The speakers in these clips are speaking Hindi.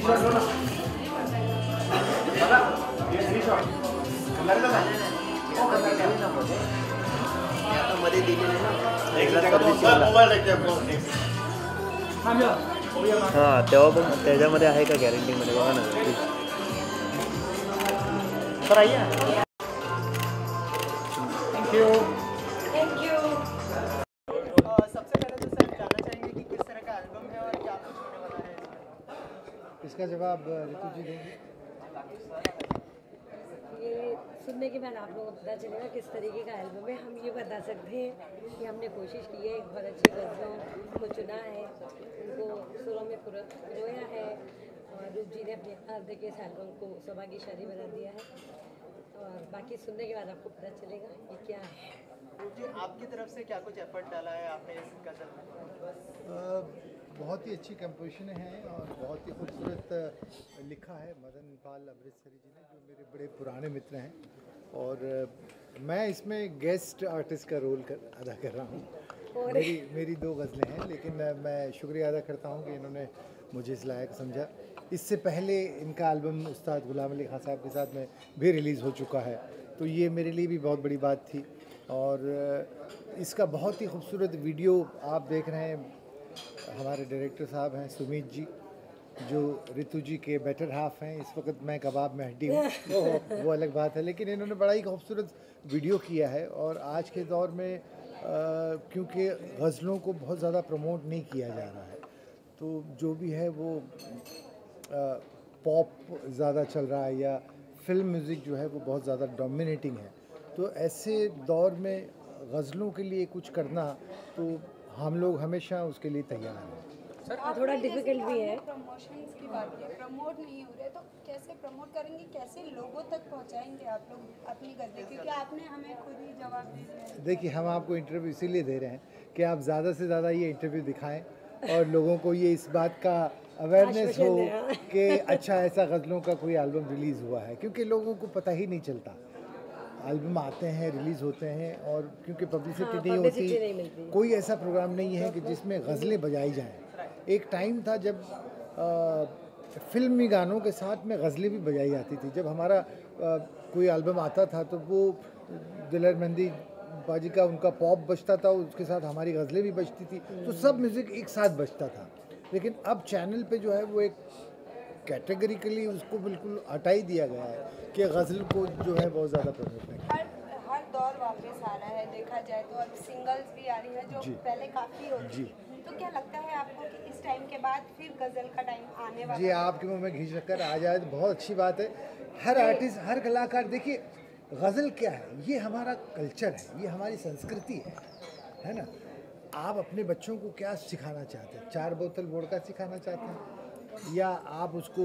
मध्ये दिलेले हां, तेव्हा पण त्याच्यामध्ये आहे का गॅरंटीमध्ये बघा ना सर. आइए. Thank you. सबसे पहले तो सर जानना चाहेंगे कि किस तरह का एल्बम है और क्या कुछ होने वाला है. इसका जवाब ऋतु जी देंगे. ये सुनने के बाद आप लोगों को पता चलेगा किस तरीके का एल्बम है. हम ये बता सकते हैं कि हमने कोशिश की है, बहुत अच्छी गज़लों को चुना है, उनको सुरों में पिरोया है और रूप जी ने अपने हाथ देके इस एल्बम को सौभाग्यशाली बना दिया है. और बाकी सुनने के बाद आपको पता चलेगा कि क्या है. जी, आपकी तरफ से क्या कुछ एफर्ट डाला है आपने इस गज़ल में? बहुत ही अच्छी कंपोजिशन है और बहुत ही खूबसूरत लिखा है मदन पाल अमृतसरी जी ने, जो मेरे बड़े पुराने मित्र हैं. और मैं इसमें गेस्ट आर्टिस्ट का रोल अदा कर रहा हूँ. मेरी 2 गज़लें हैं, लेकिन मैं शुक्रिया अदा करता हूँ कि इन्होंने मुझे इस लायक समझा. इससे पहले इनका एल्बम उस्ताद गुलाम अली खान साहब के साथ में भी रिलीज़ हो चुका है, तो ये मेरे लिए भी बहुत बड़ी बात थी. और इसका बहुत ही खूबसूरत वीडियो आप देख रहे हैं. हमारे डायरेक्टर साहब हैं सुमित जी, जो ऋतु जी के बेटर हाफ हैं. इस वक्त मैं कबाब में हड्डी हूँ, वो अलग बात है, लेकिन इन्होंने बड़ा ही खूबसूरत वीडियो किया है. और आज के दौर में क्योंकि गज़लों को बहुत ज़्यादा प्रमोट नहीं किया जा रहा है, तो जो भी है वो पॉप ज़्यादा चल रहा है या फिल्म म्यूज़िक जो है वो बहुत ज़्यादा डोमिनेटिंग है. तो ऐसे दौर में गज़लों के लिए कुछ करना, तो हम लोग हमेशा उसके लिए तैयार हैं. सर थोड़ा डिफिकल्ट भी है. प्रमोशंस की बात है, प्रमोट नहीं हो रहे तो कैसे प्रमोट करेंगे, कैसे लोगों तक पहुंचाएंगे आप लोग अपनी गज़लें, क्योंकि आपने हमें खुद ही जवाब दे दिया है. देखिए, हम आपको इंटरव्यू इसीलिए दे रहे हैं कि आप ज़्यादा से ज़्यादा ये इंटरव्यू दिखाएं और लोगों को ये इस बात का अवेयरनेस हो कि अच्छा ऐसा गज़लों का कोई एल्बम रिलीज़ हुआ है, क्योंकि लोगों को पता ही नहीं चलता. एल्बम आते हैं, रिलीज़ होते हैं, और क्योंकि पब्लिसिटी नहीं होती, कोई ऐसा प्रोग्राम नहीं है कि जिसमें गज़लें बजाई जाएं. एक टाइम था जब फिल्मी गानों के साथ में गज़लें भी बजाई जाती थी. जब हमारा कोई एल्बम आता था तो वो दिलर मेहंदी बाजी का उनका पॉप बजता था, उसके साथ हमारी गज़लें भी बजती थी, तो सब म्यूज़िक एक साथ बजता था. लेकिन अब चैनल पे जो है वो एक कैटेगरिकली उसको बिल्कुल हटा ही दिया गया है कि गज़ल को जो है बहुत ज़्यादा प्रमोट नहीं. हर दौर वापस आ रहा है, देखा जाए तो अब सिंगल्स भी आ रही हैं जो पहले काफ़ी होती थी. तो क्या लगता है आपको कि इस टाइम के बाद फिर गज़ल का टाइम आने वाला है? जी, आपके मुंह में घी शक्कर आ जाए तो बहुत अच्छी बात है. हर आर्टिस्ट, हर कलाकार, देखिए गज़ल क्या है, ये हमारा कल्चर है, ये हमारी संस्कृति है ना. आप अपने बच्चों को क्या सिखाना चाहते हैं? 4 बोतल वोडका सिखाना चाहते हैं, या आप उसको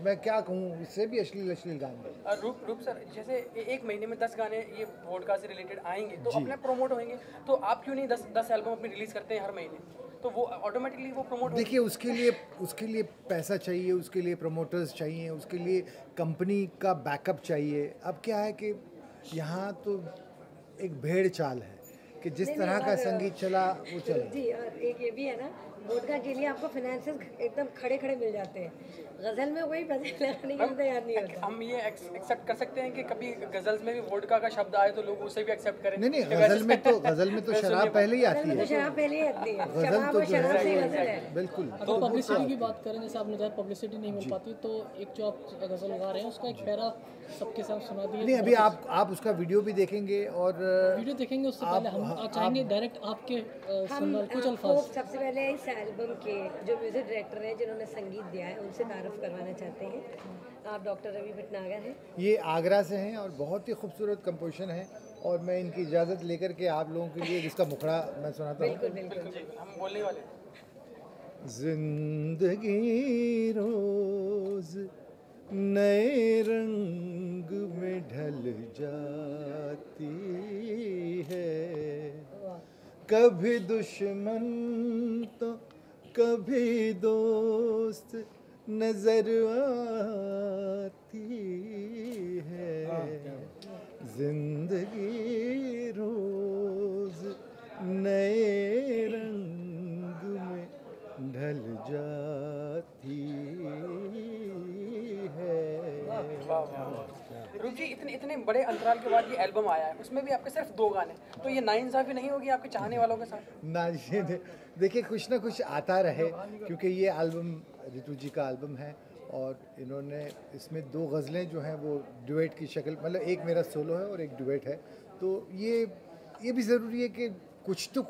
मैं क्या कहूँ, इससे भी अश्लील गाने. रूप सर, जैसे 1 महीने में 10 गाने ये वोडका से रिलेटेड आएंगे तो अपने प्रमोट होंगे, तो आप क्यों नहीं 10 एल्बम अपनी रिलीज़ करते हैं हर महीने, तो वो ऑटोमेटिकली वो प्रमोट. देखिए, उसके लिए पैसा चाहिए, उसके लिए प्रमोटर्स चाहिए, उसके लिए कंपनी का बैकअप चाहिए. अब क्या है कि यहाँ तो एक भेड़ चाल है कि जिस तरह का संगीत चला वो चला. जी, और एक ये भी है ना, वोडका के लिए आपको फाइनेंसेस एकदम खड़े मिल जाते हैं. गज़ल में कोई पैसे लगाने के लिए तैयार नहीं होता. हम ये एक्सेप्ट कर सकते हैं कि कभी गज़ल्स में भी वोडका का शब्द आए तो लोग उसे भी एक्सेप्ट करें. नहीं, गज़ल में तो शराब पहले ही आती है. शराब पहले ही आती है. गज़ल तो शराब से गज़ल है. बिल्कुल. अगर पब्लिसिटी की बात करें, जैसे आपने कहा पब्लिसिटी नहीं मिल पाती, तो एक जो आप गज़ल गा रहे हैं उसका एक पैरा सबके साथ सुना दिए. नहीं, अभी आप उसका वीडियो भी देखेंगे, और वीडियो देखेंगे उससे पहले हम चाहेंगे डायरेक्ट आपके सुनना कुछ अल्फाज. सबसे पहले इस एल्बम के जो म्यूजिक डायरेक्टर हैं जिन्होंने संगीत दिया है, उनसे तारुफ करवाना चाहते हैं. आप डॉक्टर रवि भटनागर हैं. ये आगरा से हैं और बहुत ही खूबसूरत कंपोजिशन है, और मैं इनकी इजाज़त लेकर के आप लोगों के लिए इसका मुखड़ा मैं सुनाता हूँ. बिल्कुल. हम बोलने वाले. जिंदगी रोज नए रंग में ढल जाती है, कभी दुश्मन तो कभी दोस्त नजर आती है. जिंदगी रोज नए रंग में ढल जाती रूप जी इतने बड़े अंतराल के बाद ये एल्बम आया है, उसमें भी आपके सिर्फ 2 गाने, तो ये नाइंसाफी नहीं होगी आपके चाहने वालों के साथ? ना जी, देखिए कुछ ना कुछ आता रहे, क्योंकि ये एल्बम ऋतु जी का एल्बम है और इन्होंने इसमें 2 गज़लें जो हैं वो डुएट की शक्ल, मतलब एक मेरा सोलो है और एक डुएट है, तो ये भी ज़रूरी है कि कुछ तो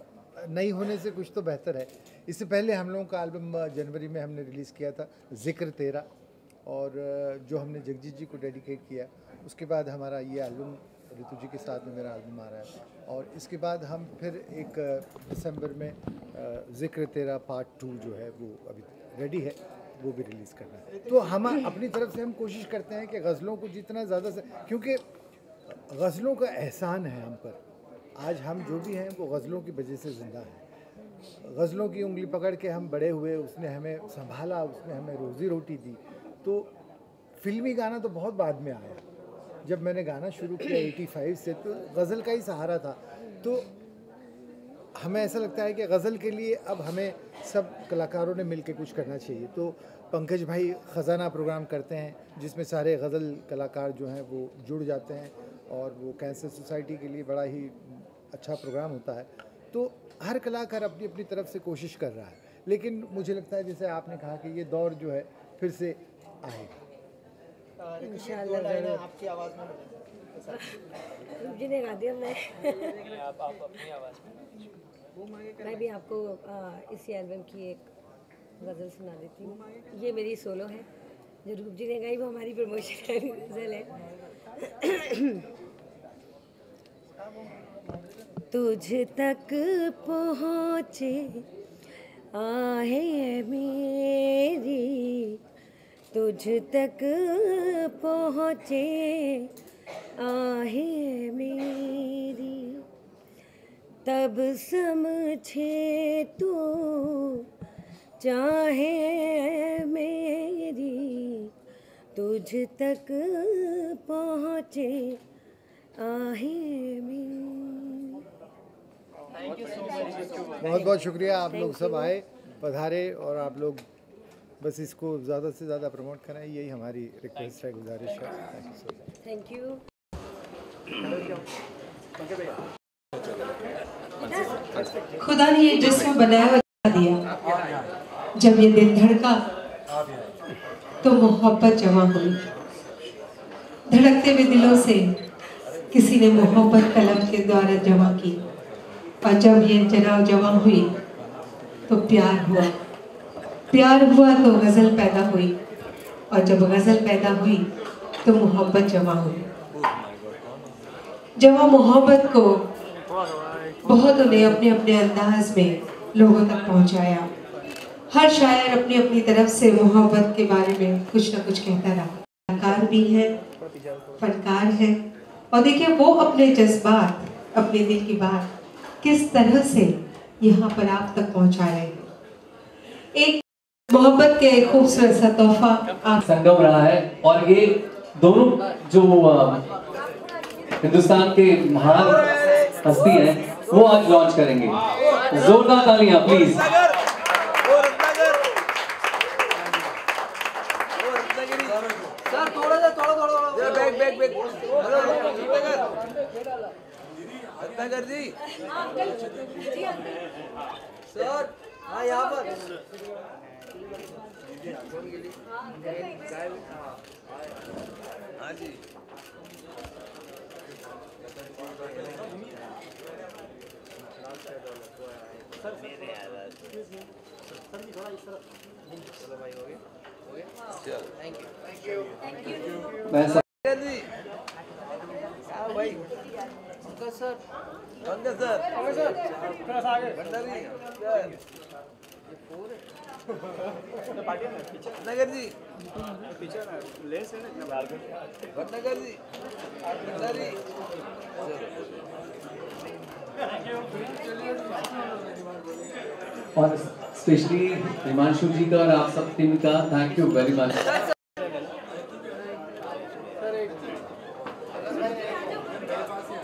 नहीं होने से कुछ तो बेहतर है। इससे पहले हम लोगों का एल्बम जनवरी में हमने रिलीज़ किया था ज़िक्र तेरा, और जो हमने जगजीत जी को डेडिकेट किया। उसके बाद हमारा ये एल्बम ऋतु जी के साथ में मेरा एल्बम आ रहा है, और इसके बाद हम फिर एक दिसंबर में ज़िक्र तेरा पार्ट 2 जो है वो अभी रेडी है, वो भी रिलीज़ करना है। तो हम अपनी तरफ से हम कोशिश करते हैं कि गज़लों को जितना ज़्यादा से, क्योंकि गज़लों का एहसान है हम पर, आज हम जो भी हैं वो गज़लों की वजह से ज़िंदा हैं। गज़लों की उंगली पकड़ के हम बड़े हुए, उसने हमें संभाला, उसने हमें रोज़ी रोटी दी। तो फिल्मी गाना तो बहुत बाद में आया, जब मैंने गाना शुरू किया 85 से, तो गज़ल का ही सहारा था। तो हमें ऐसा लगता है कि गज़ल के लिए अब हमें सब कलाकारों ने मिल के कुछ करना चाहिए। तो पंकज भाई ख़जाना प्रोग्राम करते हैं, जिसमें सारे गज़ल कलाकार जो हैं वो जुड़ जाते हैं, और वो कैंसर सोसाइटी के लिए बड़ा ही अच्छा प्रोग्राम होता है। तो हर कलाकार अपनी अपनी तरफ से कोशिश कर रहा है, लेकिन मुझे लगता है जैसे आपने कहा कि ये दौर जो है फिर से आएगा इंशाल्लाह। आपकी आवाज़ में जी ने गा दिया मैं आप अपनी आवाज़ में। मैं भी आपको इसी एल्बम की एक गज़ल सुना देती हूँ। ये मेरी सोलो है, जो रूप जी ने गाई, वो हमारी प्रमोशन वाली गज़ल है। तुझ तक पहुँचे आहे मेरी, तुझ तक पहुँचे आहे मेरी, तब समझे तू चाहे मेरी, तुझ तक पहुँचे आहे मेरी। बहुत बहुत शुक्रिया, आप लोग सब आए, पधारे, और आप लोग बस इसको ज़्यादा से ज़्यादा प्रमोट करें, यही हमारी रिक्वेस्ट है, गुजारिश है। Thank you. खुदा ने ये जिस्म बनाया हुआ दिया, जब ये दिल धड़का तो मोहब्बत जमा हुई। धड़कते हुए दिलों से किसी ने मोहब्बत कलम के द्वारा जमा की, और जब ये जमा हुई तो प्यार हुआ, प्यार हुआ तो गज़ल पैदा हुई, और जब गज़ल पैदा हुई तो मोहब्बत जमा हुई। जमा मोहब्बत को बहुतों ने अपने अपने अंदाज में लोगों तक पहुंचाया। हर शायर अपनी अपनी तरफ से मोहब्बत के बारे में कुछ न कुछ कहता रहा। कलाकार भी हैं, फनकार हैं, और देखिए वो अपने जज्बात, अपने दिल की बात किस तरह से यहाँ पर आप तक पहुँचा रहे हैं। एक मोहब्बत के एक खूबसूरत सा तोहफा आप संगम रहा है, और ये दोनों जो हिंदुस्तान के महान हस्ती हैं वो आज लॉन्च करेंगे। जोरदार तालियां प्लीज। सर थोड़ा बैक रत्नाकर जी सर, हाँ यहाँ पर हाँ जी। भाई सर, भटनागर जी लेस है ना, भटनागर जी और स्पेशली हिमांशु जी का और आप सब टीम का थैंक यू वेरी मच।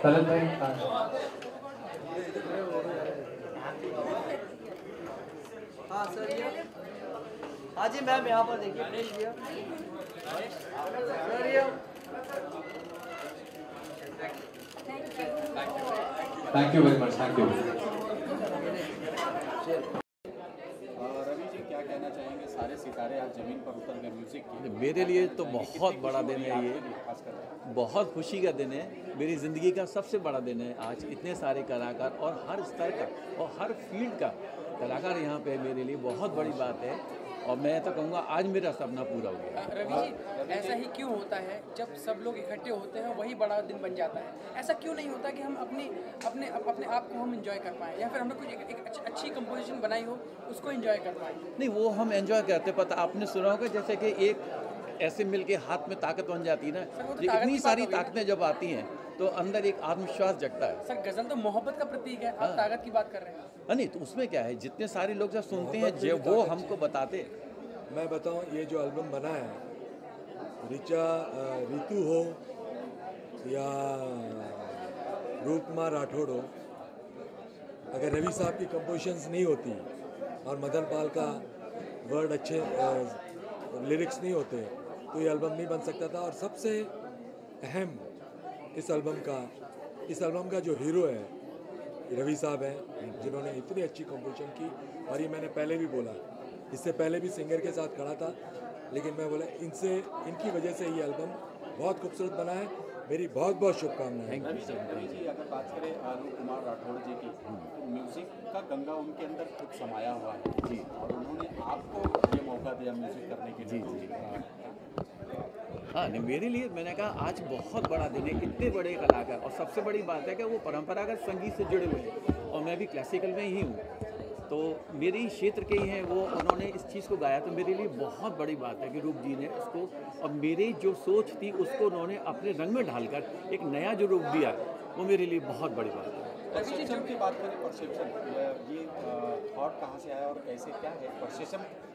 भाई हाँ सर, हाँ जी मैम यहाँ पर देखिए प्लीज, सर ये thank you very much, thank you. Ravi ji क्या कहना चाहेंगे, सारे सितारे आज जमीन पर उतर गए म्यूजिक की? मेरे लिए तो बहुत बड़ा दिन है ये, बहुत खुशी का दिन है, मेरी ज़िंदगी का सबसे बड़ा दिन है आज। इतने सारे कलाकार और हर स्तर का और हर फील्ड का कलाकार यहाँ पे मेरे लिए बहुत बड़ी बात है, और मैं तो कहूँगा आज मेरा सपना पूरा हो गया। रवि जी, ऐसा ही क्यों होता है जब सब लोग इकट्ठे होते हैं वही बड़ा दिन बन जाता है? ऐसा क्यों नहीं होता कि हम अपने अपने अपने आप को हम इंजॉय कर पाएँ, या फिर हमने कुछ एक अच्छी कंपोजिशन बनाई हो उसको इंजॉय कर पाएँ? नहीं, वो हम एंजॉय करते, पता आपने सुना होगा जैसे कि एक ऐसे मिल के हाथ में ताकत बन जाती है ना, ये इतनी सारी ताकतें जब आती हैं तो अंदर एक आत्मविश्वास जगता है। सर गज़ल तो मोहब्बत का प्रतीक है, आप ताकत की बात कर रहे हैं। नहीं तो उसमें क्या है, जितने सारे लोग जब सुनते हैं जब वो हमको बताते। मैं बताऊं, ये जो एल्बम बना है, ऋतु हो या रूपकुमार राठौड़ हो, अगर रवि साहब की कंपोजिशंस नहीं होती और मदन पाल का वर्ड अच्छे लिरिक्स नहीं होते तो ये एल्बम नहीं बन सकता था। और सबसे अहम इस एल्बम का जो हीरो है रवि साहब हैं, जिन्होंने इतनी अच्छी कंपोजिशन की। और ये मैंने पहले भी बोला, इससे पहले भी सिंगर के साथ खड़ा था, लेकिन मैं बोला इनकी वजह से ये एल्बम बहुत खूबसूरत बना है। मेरी बहुत बहुत शुभकामनाएं। जी अगर बात करें रूपकुमार राठौड़ जी की, तो म्यूजिक का गंगा उनके अंदर खुद समाया हुआ है जी, और उन्होंने आपको ये मौका दिया म्यूजिक करने के लिए। जी हाँ नहीं, मेरे लिए मैंने कहा आज बहुत बड़ा दिन है, इतने बड़े कलाकार, और सबसे बड़ी बात है कि वो परंपरागत संगीत से जुड़े हुए हैं और मैं भी क्लासिकल में ही हूँ, तो मेरे ही क्षेत्र के ही हैं वो, उन्होंने इस चीज़ को गाया, तो मेरे लिए बहुत बड़ी बात है कि रूप जी ने उसको, और मेरी जो सोच थी उसको उन्होंने अपने रंग में ढालकर एक नया जो रूप दिया, वो मेरे लिए बहुत बड़ी बात है। परसेप्शन की बात करें, परसेप्शन ये थॉट कहाँ से आया और कैसे, क्या है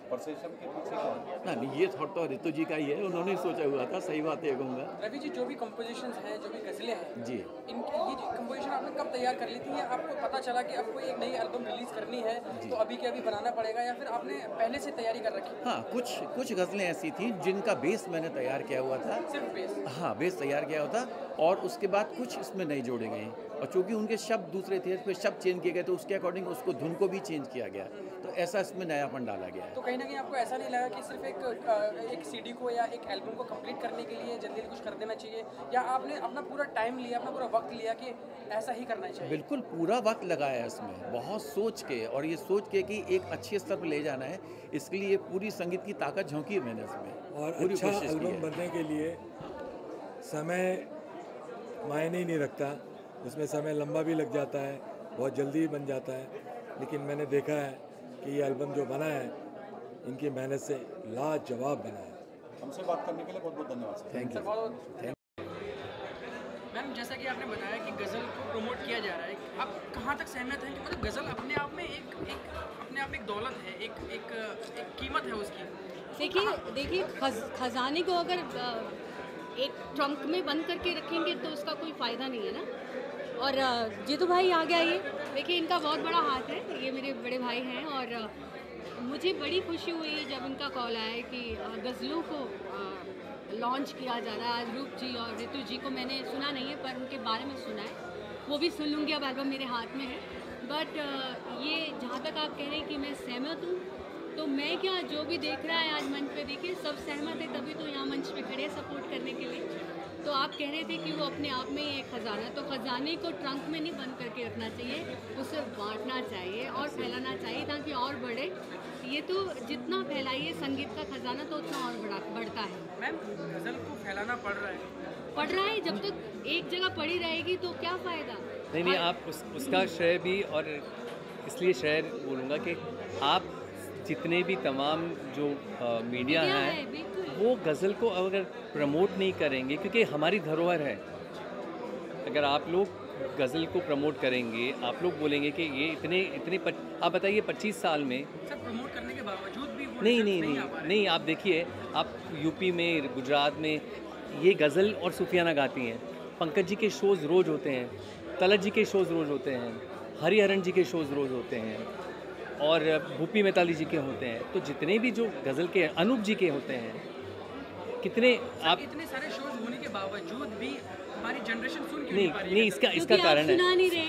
परसेप्शन के पीछे क्या है? ना नहीं, ये थॉट तो ऋतु जी का ही है, उन्होंने सोचा हुआ था, सही बात है कहूँगा। रवि जी, जो भी कंपोजिशंस हैं, जो भी गज़लें हैं जी, इनकी ये जो कंपोजिशन आपने कब तैयार कर ली थी, या आपको पता चला कि आपको एक नई एल्बम रिलीज करनी है तो अभी के अभी बनाना पड़ेगा, या फिर आपने पहले से तैयारी कर रखी? हाँ, कुछ गज़लें ऐसी थी जिनका बेस मैंने तैयार किया हुआ था, सिर्फ बेस? हाँ, बेस तैयार किया हुआ था, और उसके बाद कुछ इसमें नए जोड़े गए, और चूँकि उनके शब्द दूसरे थे, फिर शब्द चेंज किए गए, तो उसके अकॉर्डिंग उसको धुन को भी चेंज किया गया, तो ऐसा इसमें नयापन डाला गया है। तो कहीं ना कहीं आपको ऐसा नहीं लगा कि सिर्फ एक सीडी को या एक एल्बम को कंप्लीट करने के लिए जल्दी कुछ कर देना चाहिए, या आपने अपना पूरा टाइम लिया, अपना पूरा वक्त लिया कि ऐसा ही करना चाहिए? बिल्कुल पूरा वक्त लगाया इसमें, बहुत सोच के, और ये सोच के कि एक अच्छे स्तर पर ले जाना है, इसके लिए पूरी संगीत की ताकत झोंकी है मैंने इसमें। और अच्छा एल्बम बनने के लिए समय मायने ही नहीं रखता, उसमें समय लंबा भी लग जाता है, बहुत जल्दी बन जाता है, लेकिन मैंने देखा है कि ये एल्बम जो बना है इनकी मेहनत से लाजवाब बना है। हमसे बात करने के लिए बहुत बहुत धन्यवाद। Thank you. मैम, जैसा कि आपने बताया कि गज़ल को प्रमोट किया जा रहा है, आप कहाँ तक सहमत हैं कि मतलब गज़ल अपने आप में एक दौलत है, एक कीमत है उसकी? देखिए खजाने को अगर एक ट्रंक में बंद करके रखेंगे तो उसका कोई फ़ायदा नहीं है ना। और जीतू भाई आ गया, ये देखिए इनका बहुत बड़ा हाथ है, ये मेरे बड़े भाई हैं, और मुझे बड़ी खुशी हुई जब इनका कॉल आया कि गज़लों को लॉन्च किया जा रहा है। आज रूप जी और ऋतु जी को मैंने सुना नहीं है, पर उनके बारे में सुना है, वो भी सुन लूँगी, अब एल्बम मेरे हाथ में है। बट ये जहाँ तक आप कह रहे हैं कि मैं सहमत हूँ, तो मैं क्या, जो भी देख रहा है आज मंच पे, देखिए सब सहमत है, तभी तो यहाँ मंच पे खड़े सपोर्ट करने के लिए। तो आप कह रहे थे कि वो अपने आप में ही एक ख़जाना, तो ख़जाने को ट्रंक में नहीं बंद करके रखना चाहिए, उसे बांटना चाहिए और फैलाना चाहिए ताकि और बढ़े। ये तो जितना फैलाइए संगीत का खजाना तो उतना और बढ़ता है। मैम, गज़ल को फैलाना पड़ रहा है, जब तक एक जगह पड़ी रहेगी तो क्या फ़ायदा? नहीं, आप उसका श्रेय भी, और इसलिए श्रेय बोलूँगा कि आप जितने भी तमाम जो मीडिया हैं वो गज़ल को अगर प्रमोट नहीं करेंगे, क्योंकि हमारी धरोहर है, अगर आप लोग गज़ल को प्रमोट करेंगे, आप लोग बोलेंगे कि ये इतने आप बताइए 25 साल में सर प्रमोट करने के बावजूद भी वो नहीं, आप देखिए, आप यूपी में, गुजरात में ये गज़ल और सूफियाना गाती हैं, पंकज जी के शोज़ रोज़ होते हैं, तलत जी के शोज़ रोज़ होते हैं, हरिहरन जी के शोज़ रोज़ होते हैं, और भूपी मैताली जी के होते हैं, तो जितने भी जो गज़ल के अनूप जी के होते हैं, कितने आप इतने सारे शोज होने के बावजूद भी हमारी जनरेशन सुन क्यों नहीं पा रही नहीं, इसका कारण है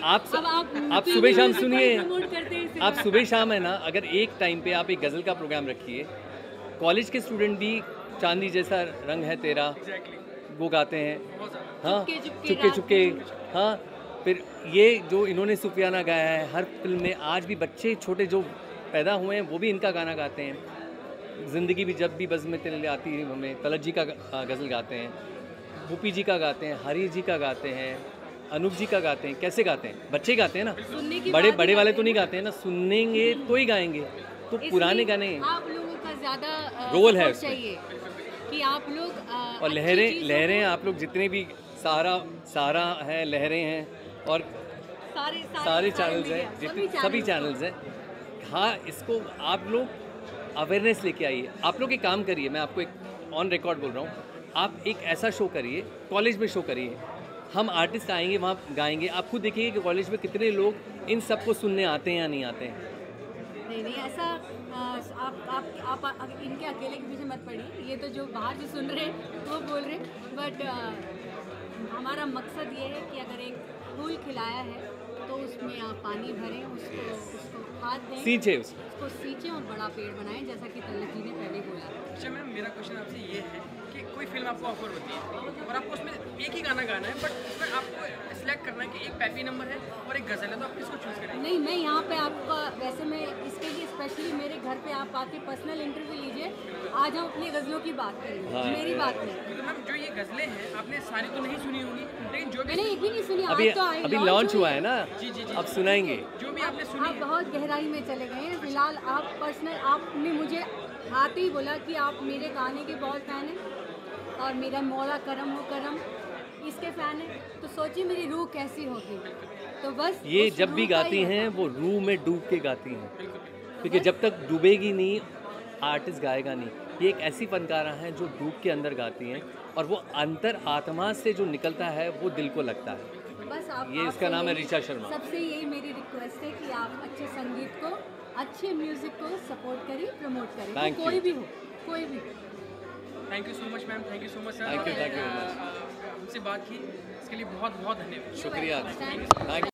आप टीवी सुबह शाम में सुनिए, प्रमोट करते हैं इसे। आप सुबह शाम है ना, अगर एक टाइम पे आप एक गज़ल का प्रोग्राम रखिए, कॉलेज के स्टूडेंट भी चांदी जैसा रंग है तेरा वो गाते हैं, हाँ चुपके चुपके, हाँ फिर ये जो इन्होंने सुफियाना गाया है हर फिल्म में, आज भी बच्चे छोटे जो पैदा हुए हैं वो भी इनका गाना गाते हैं। ज़िंदगी भी जब भी बज़्म में तेरे आती है, हमें तलत जी का गज़ल गाते हैं, भूपी जी का गाते हैं, हरी जी का गाते हैं, अनूप जी का गाते हैं। कैसे गाते हैं? बच्चे गाते हैं ना, बड़े वाले तो नहीं गाते हैं ना, सुनेंगे तो ही गाएंगे। तो पुराने गाने आप लोगों का ज़्यादा रोल है चाहिए कि आप लोग और लहरें आप लोग जितने भी सारा है, लहरें हैं और सारे चैनल्स हैं, सभी चैनल्स हैं। हाँ, इसको आप लोग अवेयरनेस लेके आइए, आप लोग एक काम करिए, मैं आपको एक ऑन रिकॉर्ड बोल रहा हूँ, आप एक ऐसा शो करिए, कॉलेज में शो करिए, हम आर्टिस्ट आएंगे वहाँ गाएंगे, आप खुद देखिए कि कॉलेज में कितने लोग इन सब को सुनने आते हैं या नहीं आते हैं। नहीं ऐसा आप इनके अकेले के पीछे मत पड़िए, ये तो जो बाहर से सुन रहे हैं वो बोल रहे हैं, बट हमारा मकसद ये है कि अगर एक फूल खिलाया है तो उसमें आप पानी भरें, उसको खाद दें, उसको सींचें और बड़ा पेड़ बनाएं, जैसा कि तलत जी ने पहले बोला। अच्छा मैम, मेरा क्वेश्चन आपसे ये है कि कोई फिल्म आपको ऑफर होती है और आपको उसमें एक ही गाना गाना है, बट उसमें आपको सिलेक्ट करना है कि एक पैपी नंबर है और एक गज़ल है, तो आप किसको चूज़ करेंगे? नहीं, मैं यहाँ पे आपका वैसे मैं इसके लिए स्पेशली मेरे घर पे आप आके पर्सनल इंटरव्यू लीजिए, आज हम अपनी गज़लों की बात करेंगे। हाँ। मेरी बात नहीं। तो मैम जो ये गज़लें हैं आपने सारी तो नहीं सुनी होंगी, लेकिन जो भी मैंने एक भी नहीं सुनी, अभी लॉन्च हुआ है ना, अब सुनाएंगे। जो भी आपने सुनी, आप बहुत गहराई में चले गए हैं। फिलहाल आप पर्सनल, आपने मुझे आते ही बोला कि आप मेरे गाने के बहुत फ़ैन हैं और मेरा मौला करम हो करम इसके फ़ैन हैं, तो सोचिए मेरी रूह कैसी होगी। तो बस ये जब भी गाती हैं वो रूह में डूब के गाती हैं, क्योंकि जब तक डूबेगी नहीं आर्टिस्ट गाएगा नहीं। ये एक ऐसी फनकारा हैं जो डूब के अंदर गाती हैं और वो अंतर आत्मा से जो निकलता है वो दिल को लगता है। बस आप ये इसका नाम है ऋचा शर्मा। सबसे यही मेरी रिक्वेस्ट है कि आप अच्छे संगीत को, अच्छे म्यूजिक को सपोर्ट करिए, प्रमोट करिए, कोई भी हो, कोई भी। Thank you so much ma'am, thank you so much sir. Thank you हमसे बात की इसके लिए बहुत बहुत धन्यवाद। शुक्रिया।